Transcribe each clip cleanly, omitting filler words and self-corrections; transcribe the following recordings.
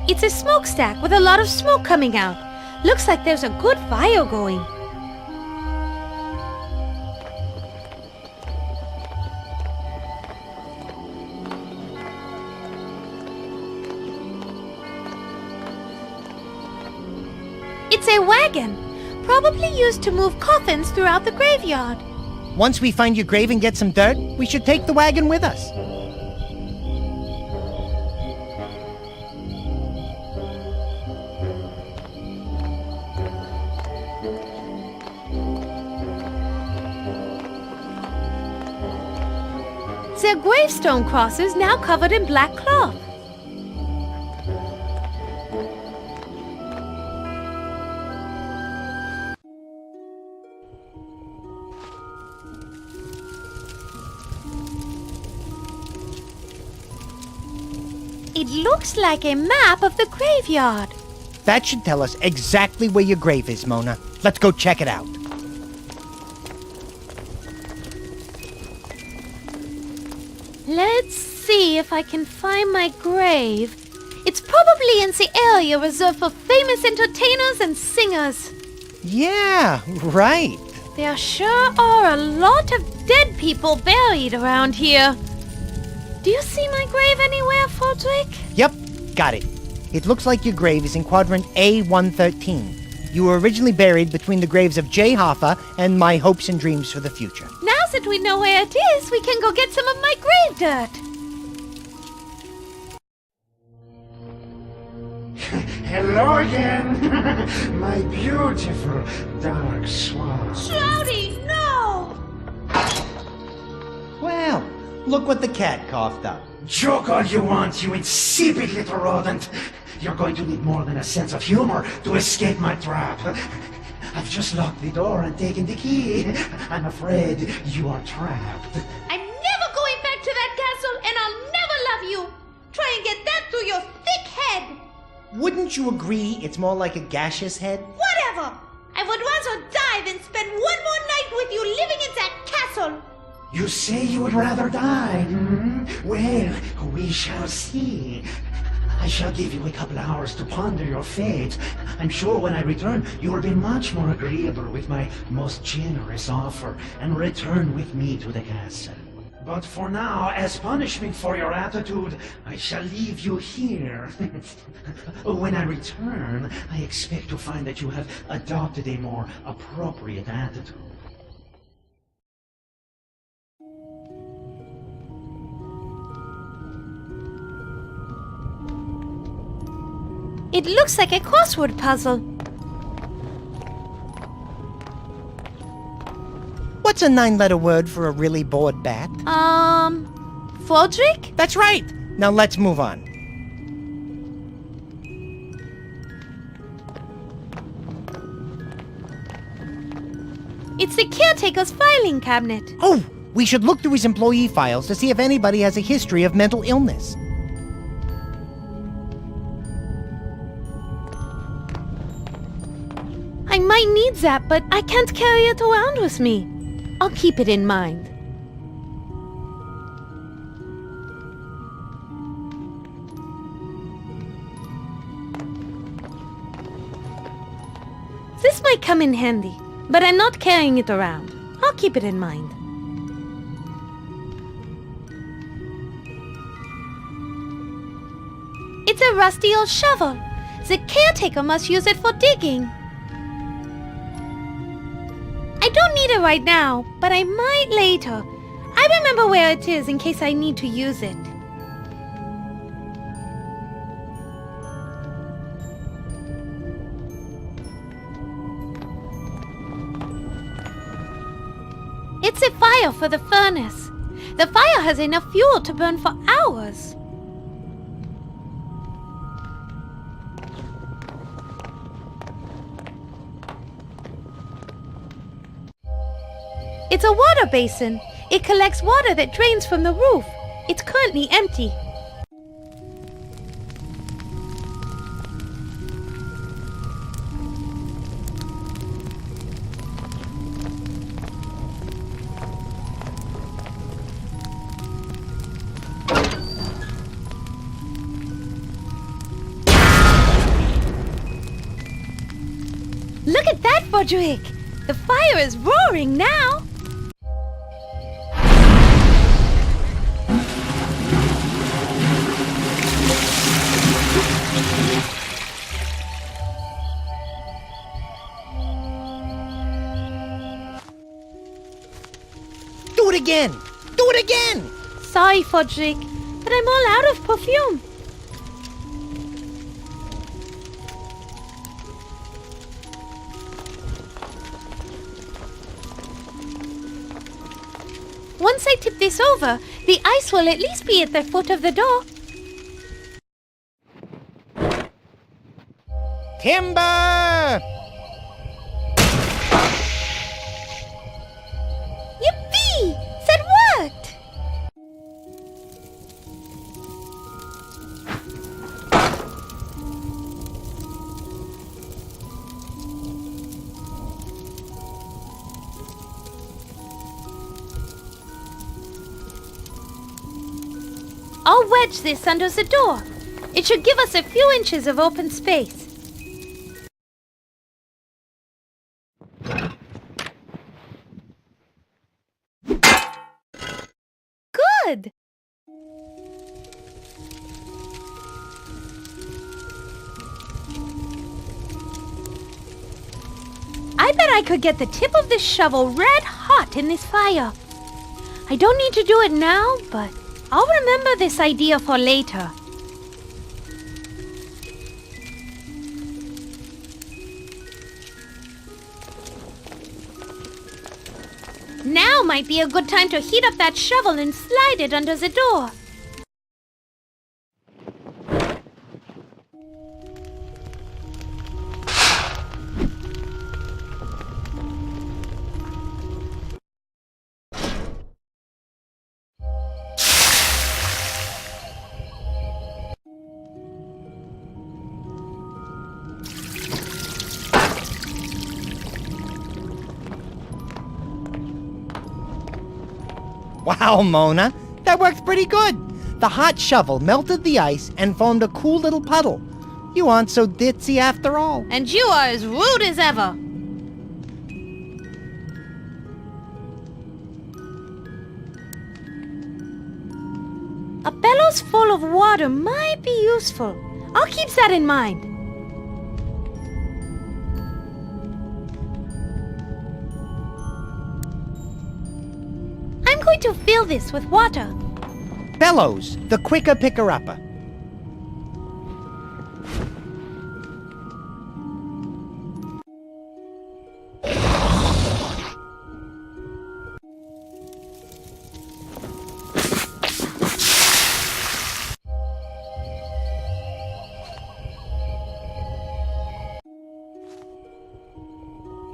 It's a smokestack with a lot of smoke coming out. Looks like there's a good fire going. It's a wagon, probably used to move coffins throughout the graveyard. Once we find your grave and get some dirt, we should take the wagon with us. Their gravestone cross is now covered in black cloth. It looks like a map of the graveyard. That should tell us exactly where your grave is, Mona. Let's go check it out. Let's see if I can find my grave. It's probably in the area reserved for famous entertainers and singers. Yeah, right. There sure are a lot of dead people buried around here. Do you see my grave anywhere, Fodrick? Yep, got it. It looks like your grave is in quadrant A113. You were originally buried between the graves of Jay Hoffa and my hopes and dreams for the future. Now that we know where it is, we can go get some of my grave dirt. Hello again, my beautiful dark swan. Shouty, no! Well, look what the cat coughed up. Joke all you want, you insipid little rodent. You're going to need more than a sense of humor to escape my trap. I've just locked the door and taken the key. I'm afraid you are trapped. I'm never going back to that castle, and I'll never love you. Try and get that through your thick head. Wouldn't you agree it's more like a gaseous head? Whatever. I would rather die than spend one more night with you living in that castle. You say you would rather die, hmm? Well, we shall see. I shall give you a couple hours to ponder your fate. I'm sure when I return, you will be much more agreeable with my most generous offer and return with me to the castle. But for now, as punishment for your attitude, I shall leave you here. When I return, I expect to find that you have adopted a more appropriate attitude. It looks like a crossword puzzle. What's a 9-letter word for a really bored bat? Fodrick? That's right! Now let's move on. It's the caretaker's filing cabinet. Oh, we should look through his employee files to see if anybody has a history of mental illness. I might need that, but I can't carry it around with me. I'll keep it in mind. This might come in handy, but I'm not carrying it around. I'll keep it in mind. It's a rusty old shovel. The caretaker must use it for digging. I don't need it right now, but I might later. I remember where it is in case I need to use it. It's a fire for the furnace. The fire has enough fuel to burn for hours. It's a water basin. It collects water that drains from the roof. It's currently empty. Look at that, Fodrick! The fire is roaring now! Do it again! Do it again! Sorry, Fodrick, but I'm all out of perfume. Once I tip this over, the ice will at least be at the foot of the door. Timber! Yippee! That worked! I'll wedge this under the door. It should give us a few inches of open space. Good! I bet I could get the tip of this shovel red hot in this fire. I don't need to do it now, but I'll remember this idea for later. Now might be a good time to heat up that shovel and slide it under the door. Wow, Mona, that worked pretty good. The hot shovel melted the ice and formed a cool little puddle. You aren't so ditzy after all. And you are as rude as ever. A bellows full of water might be useful. I'll keep that in mind. I'm going to fill this with water. Bellows, the quicker picker-upper.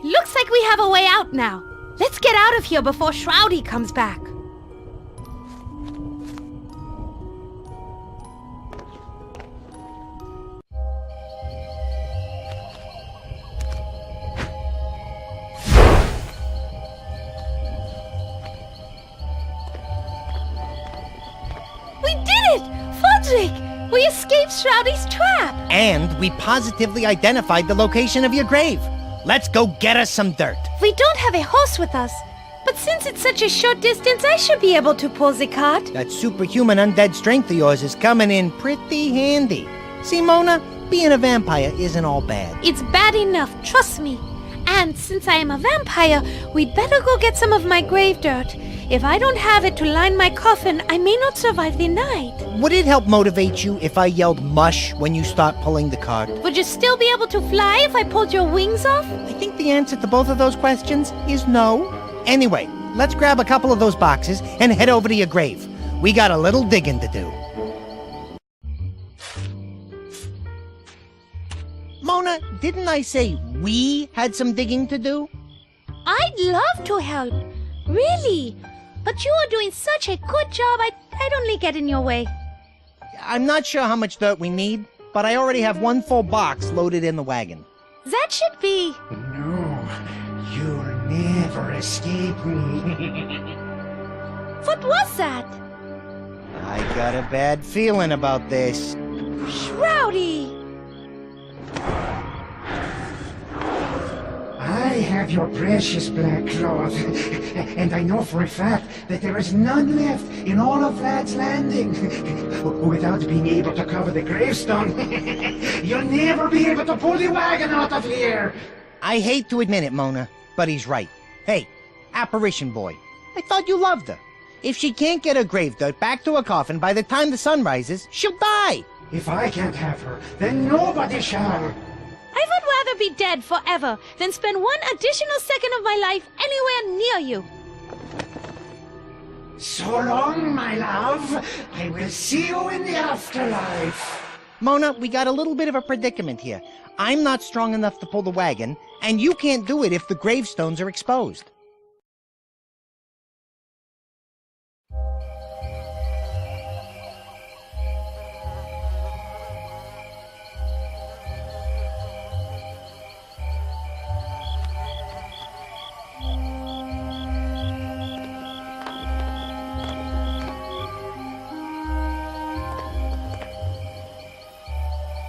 Looks like we have a way out now. Let's get out of here before Shroudy comes back. We did it! Fodrick! We escaped Shroudy's trap! And we positively identified the location of your grave. Let's go get us some dirt. We don't have a horse with us, but since it's such a short distance, I should be able to pull the cart. That superhuman undead strength of yours is coming in pretty handy. See, Mona, being a vampire isn't all bad. It's bad enough, trust me. And since I am a vampire, we'd better go get some of my grave dirt. If I don't have it to line my coffin, I may not survive the night. Would it help motivate you if I yelled mush when you start pulling the cart? Would you still be able to fly if I pulled your wings off? I think the answer to both of those questions is no. Anyway, let's grab a couple of those boxes and head over to your grave. We got a little digging to do. Mona, didn't I say we had some digging to do? I'd love to help. Really. But you are doing such a good job, I'd only get in your way. I'm not sure how much dirt we need, but I already have one full box loaded in the wagon. That should be... No, you'll never escape me. What was that? I got a bad feeling about this. Shroudy! I have your precious black cloth, and I know for a fact that there is none left in all of Vlad's Landing. Without being able to cover the gravestone, you'll never be able to pull the wagon out of here. I hate to admit it, Mona, but he's right. Hey, apparition boy, I thought you loved her. If she can't get her grave dirt back to her coffin by the time the sun rises, she'll die. If I can't have her, then nobody shall. I would rather be dead forever than spend one additional second of my life anywhere near you. So long, my love. I will see you in the afterlife. Mona, we got a little bit of a predicament here. I'm not strong enough to pull the wagon, and you can't do it if the gravestones are exposed.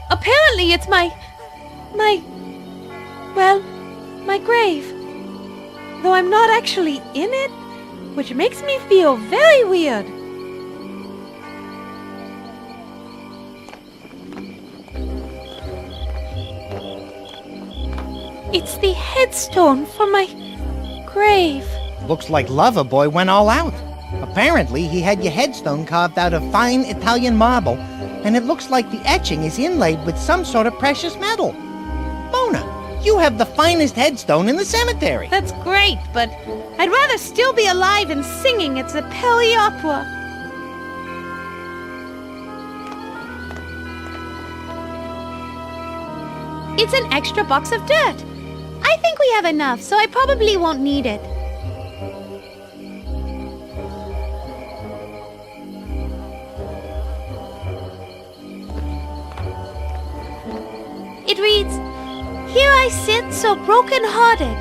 Apparently it's my grave. Though I'm not actually in it, which makes me feel very weird. It's the headstone for my grave. Looks like Loverboy went all out. Apparently, he had your headstone carved out of fine Italian marble, and it looks like the etching is inlaid with some sort of precious metal. Mona, you have the finest headstone in the cemetery. That's great, but I'd rather still be alive and singing at the Pelly Opera. It's an extra box of dirt. I think we have enough, so I probably won't need it. It reads, "Here I sit so broken-hearted,"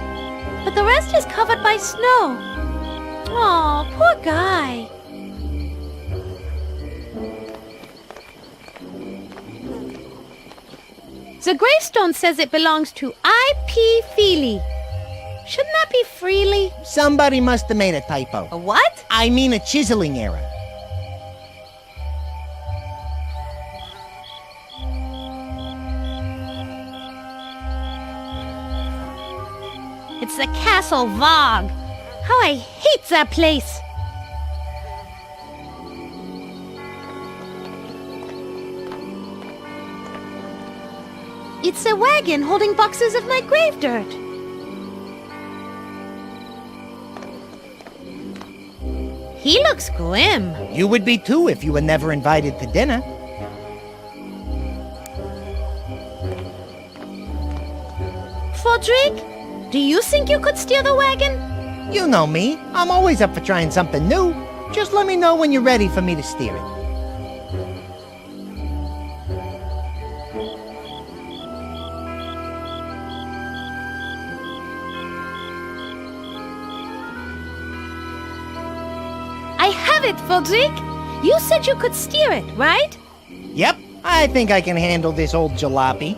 but the rest is covered by snow. Aw, poor guy. The gravestone says it belongs to I.P. Feely. Shouldn't that be Freely? Somebody must have made a typo. A what? I mean a chiseling error. It's the Castle Vog. How I hate that place. It's a wagon holding boxes of my grave dirt. He looks grim. You would be too if you were never invited to dinner. Fodrick, do you think you could steer the wagon? You know me. I'm always up for trying something new. Just let me know when you're ready for me to steer it. I have it, Fodrick. You said you could steer it, right? Yep, I think I can handle this old jalopy.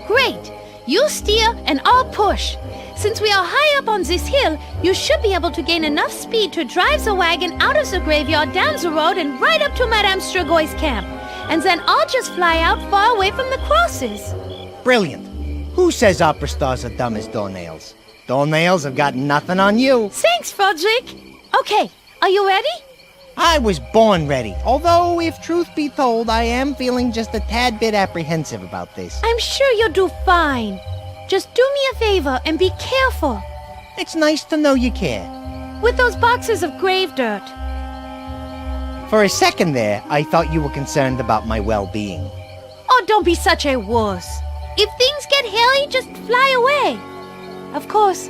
Great. You steer and I'll push. Since we are high up on this hill, you should be able to gain enough speed to drive the wagon out of the graveyard, down the road, and right up to Madame Strigoi camp. And then I'll just fly out far away from the crosses. Brilliant. Who says opera stars are dumb as doornails? Doornails have got nothing on you. Thanks, Fodrick. Okay, are you ready? I was born ready, although, if truth be told, I am feeling just a tad bit apprehensive about this. I'm sure you'll do fine. Just do me a favor and be careful. It's nice to know you care. With those boxes of grave dirt. For a second there, I thought you were concerned about my well-being. Oh, don't be such a wuss. If things get hairy, just fly away. Of course,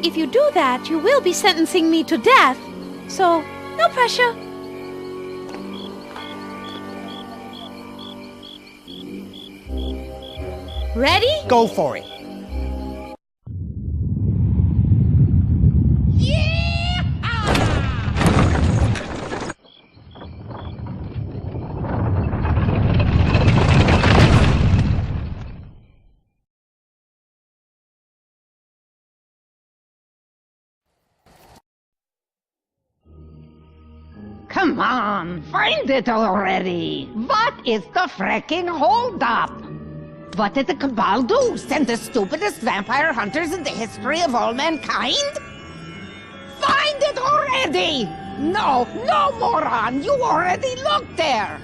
if you do that, you will be sentencing me to death. So, no pressure. Ready? Go for it. Come on, find it already! What is the fricking holdup? What did the Cabal do? Send the stupidest vampire hunters in the history of all mankind? Find it already! No, moron! You already looked there!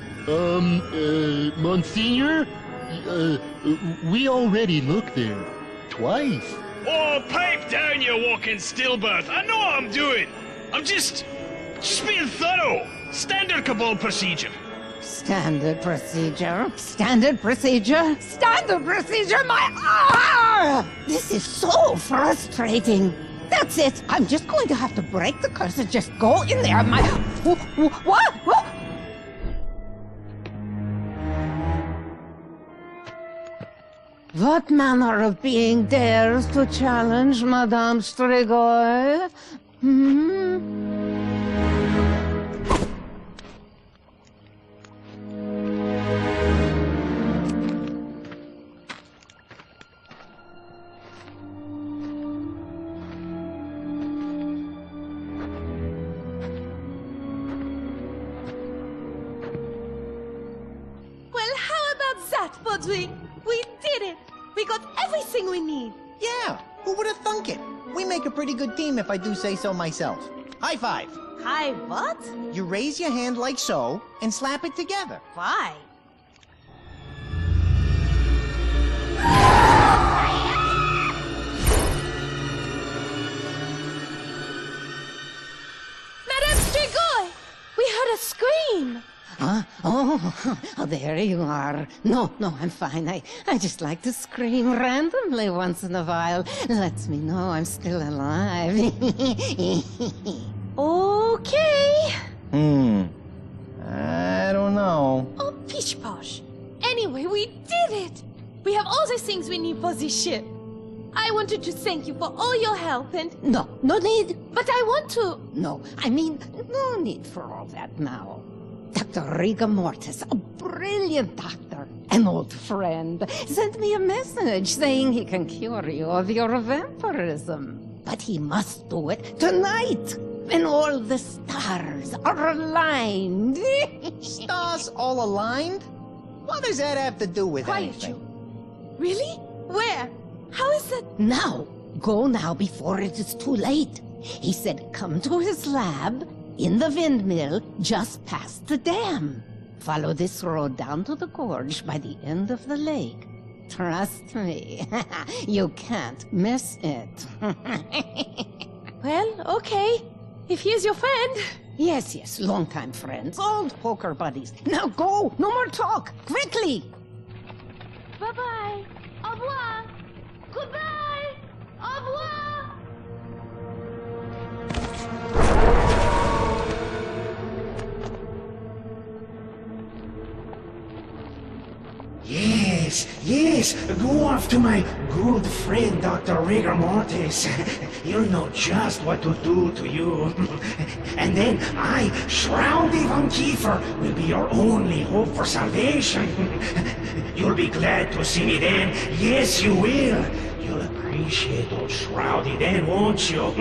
Monsignor? We already looked there. Twice. Oh, pipe down, you walking stillbirth. I know what I'm doing. I'm just being thorough. Standard Cabal procedure. Standard procedure? Standard procedure? Standard procedure, This is so frustrating. That's it. I'm just going to have to break the curse and just go in there. What? What manner of being dares to challenge Madame Strigoi? Well, how about that, Budwig? We did it! We got everything we need! Yeah, who would have thunk it? We make a pretty good team if I do say so myself. High five. Hi, what? You raise your hand like so, and slap it together. Why? Madame Strigoi! We heard a scream! Huh? Oh, there you are. No, I'm fine. I just like to scream randomly once in a while. Lets me know I'm still alive. Okay. I don't know. Oh, pish posh. Anyway, we did it! We have all the things we need for this ship. I wanted to thank you for all your help and... No need. But I want to... No, I mean, no need for all that now. Dr. Rigor Mortis, a brilliant doctor, an old friend, sent me a message saying he can cure you of your vampirism. But he must do it tonight, when all the stars are aligned. Stars all aligned? What does that have to do with Quiet anything? you. Really? Where? How is that? Now, go now before it is too late. He said come to his lab in the windmill just past the dam. Follow this road down to the gorge by the end of the lake. Trust me, you can't miss it. Well, okay. If he's your friend. Yes, longtime friends, old poker buddies. Now go, no more talk, quickly! Bye-bye. Au revoir. Goodbye. Au revoir. Yes, go off to my good friend Dr. Rigor Mortis. He'll know just what to do to you. And then I, Shrouded Vampyre, will be your only hope for salvation. You'll be glad to see me then. Yes, you will. You'll appreciate old Shrouded then, won't you?